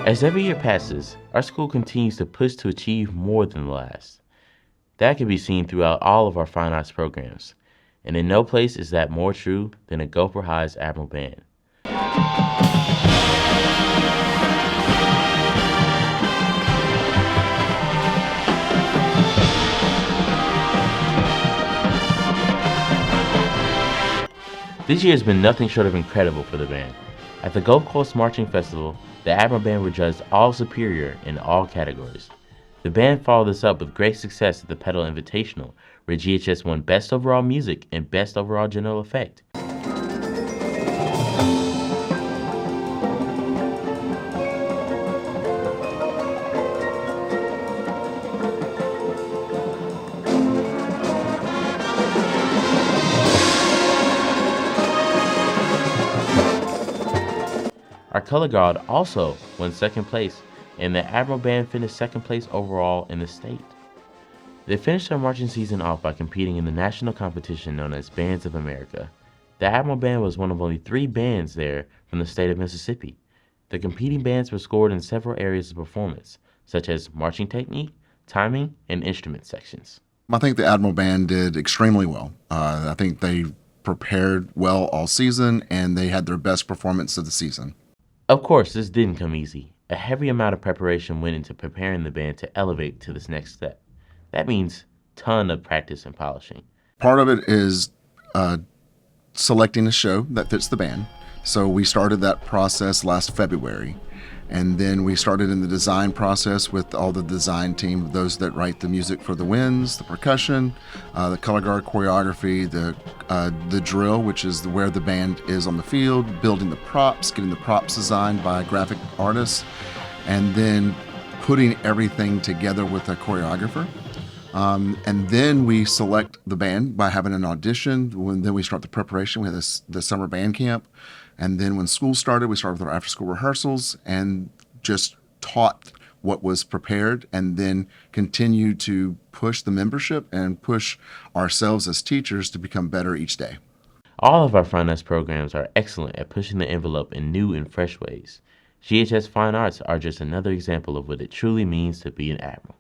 As every year passes, our school continues to push to achieve more than the last. That can be seen throughout all of our fine arts programs, and in no place is that more true than at Gopher High's Admiral Band. This year has been nothing short of incredible for the band. At the Gulf Coast Marching Festival, the Admiral Band were judged all superior in all categories. The band followed this up with great success at the Pedal Invitational, where GHS won Best Overall Music and Best Overall General Effect. Our color guard also won second place, and the Admiral Band finished second place overall in the state. They finished their marching season off by competing in the national competition known as Bands of America. The Admiral Band was one of only 3 bands there from the state of Mississippi. The competing bands were scored in several areas of performance, such as marching technique, timing, and instrument sections. I think the Admiral Band did extremely well. I think they prepared well all season, and they had their best performance of the season. Of course, this didn't come easy. A heavy amount of preparation went into preparing the band to elevate to this next step. That means a ton of practice and polishing. Part of it is selecting a show that fits the band. So we started that process last February. And then we started in the design process with all the design team, those that write the music for the winds, the percussion, the color guard choreography, the drill, which is where the band is on the field, building the props, getting the props designed by graphic artists, and then putting everything together with a choreographer. And then we select the band by having an audition. Then we start the preparation. We have the summer band camp. And then when school started, we started with our after-school rehearsals and just taught what was prepared, and then continue to push the membership and push ourselves as teachers to become better each day. All of our fine arts programs are excellent at pushing the envelope in new and fresh ways. GHS Fine Arts are just another example of what it truly means to be an admiral.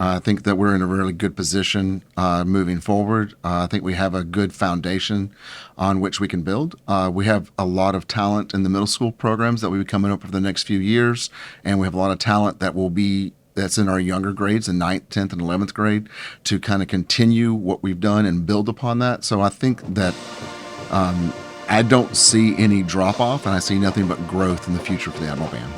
I think that we're in a really good position moving forward. I think we have a good foundation on which we can build. We have a lot of talent in the middle school programs that will be coming up for the next few years, and we have a lot of talent that's in our younger grades in 9th, 10th, and 11th grade to kind of continue what we've done and build upon that. So I think that I don't see any drop-off, and I see nothing but growth in the future for the Admiral Band.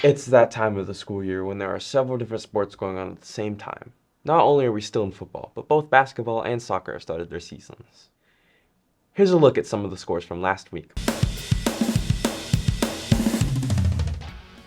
It's that time of the school year when there are several different sports going on at the same time. Not only are we still in football, but both basketball and soccer have started their seasons. Here's a look at some of the scores from last week.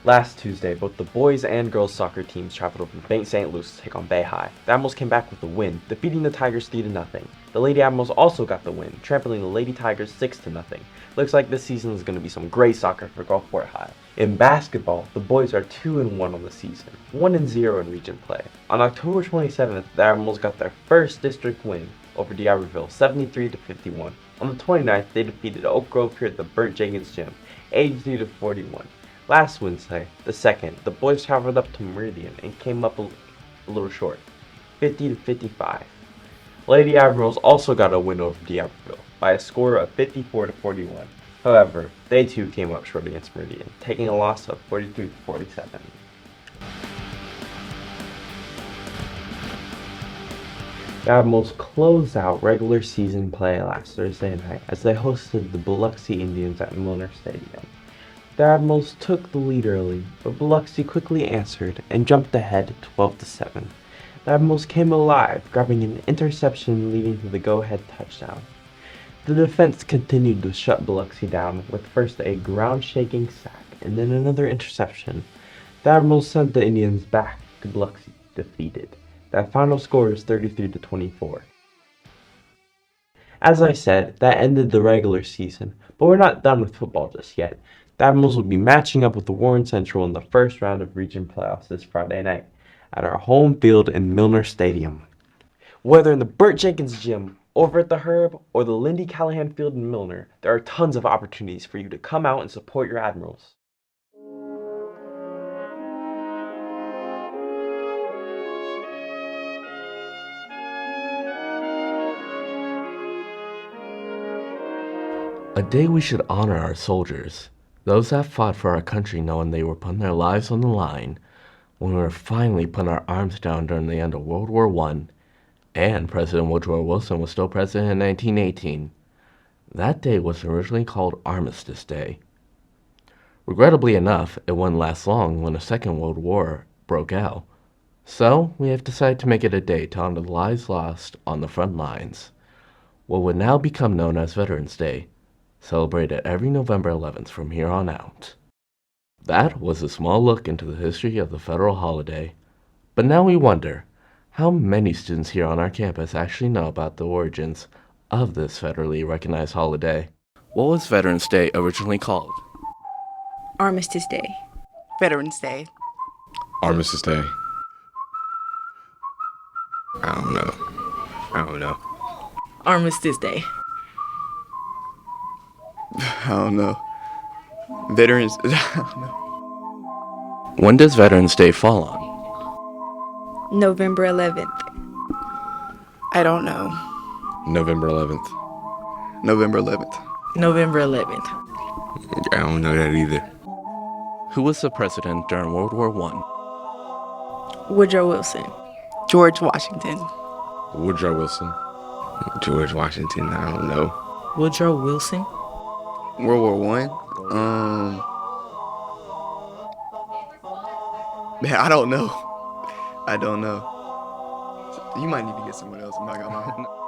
Last Tuesday, both the boys and girls soccer teams traveled over to St. Louis to take on Bay High. The Admirals came back with the win, defeating the Tigers 3-0. The Lady Admirals also got the win, trampling the Lady Tigers 6-0. Looks like this season is going to be some great soccer for Gulfport High. In basketball, the boys are 2-1 on the season, 1-0 in region play. On October 27th, the Admirals got their first district win over D'Iberville, 73-51. On the 29th, they defeated Oak Grove here at the Burt Jenkins Gym, 83-41. Last Wednesday, the 2nd, the boys traveled up to Meridian and came up a little short, 50-55. Lady Admirals also got a win over D'Iberville by a score of 54-41. However, they too came up short against Meridian, taking a loss of 43-47. The Admirals closed out regular season play last Thursday night as they hosted the Biloxi Indians at Milner Stadium. The Admirals took the lead early, but Biloxi quickly answered and jumped ahead 12-7. The Admirals came alive, grabbing an interception leading to the go-ahead touchdown. The defense continued to shut Biloxi down with first a ground-shaking sack and then another interception. The Admirals sent the Indians back to Biloxi, defeated. That final score is 33-24. As I said, that ended the regular season, but we're not done with football just yet. The Admirals will be matching up with the Warren Central in the first round of region playoffs this Friday night at our home field in Milner Stadium. Whether in the Burt Jenkins Gym, over at the Herb, or the Lindy Callahan Field in Milner, there are tons of opportunities for you to come out and support your Admirals. A day we should honor our soldiers, those that fought for our country knowing they were putting their lives on the line when we were finally putting our arms down during the end of World War I, and President Woodrow Wilson was still president in 1918. That day was originally called Armistice Day. Regrettably enough, it wouldn't last long when the Second World War broke out, so we have decided to make it a day to honor the lives lost on the front lines. What would now become known as Veterans Day, celebrated every November 11th from here on out. That was a small look into the history of the federal holiday, but now we wonder, how many students here on our campus actually know about the origins of this federally recognized holiday? What was Veterans Day originally called? Armistice Day. Veterans Day. Armistice Day. I don't know. Armistice Day. I don't know. Veterans. I don't know. When does Veterans Day fall on? November 11th. I don't know. November 11th. November 11th. November 11th. I don't know that either. Who was the president during World War I? Woodrow Wilson. George Washington. Woodrow Wilson. George Washington, I don't know. Woodrow Wilson. World War One. Man, I don't know. You might need to get someone else. I'm not gonna lie.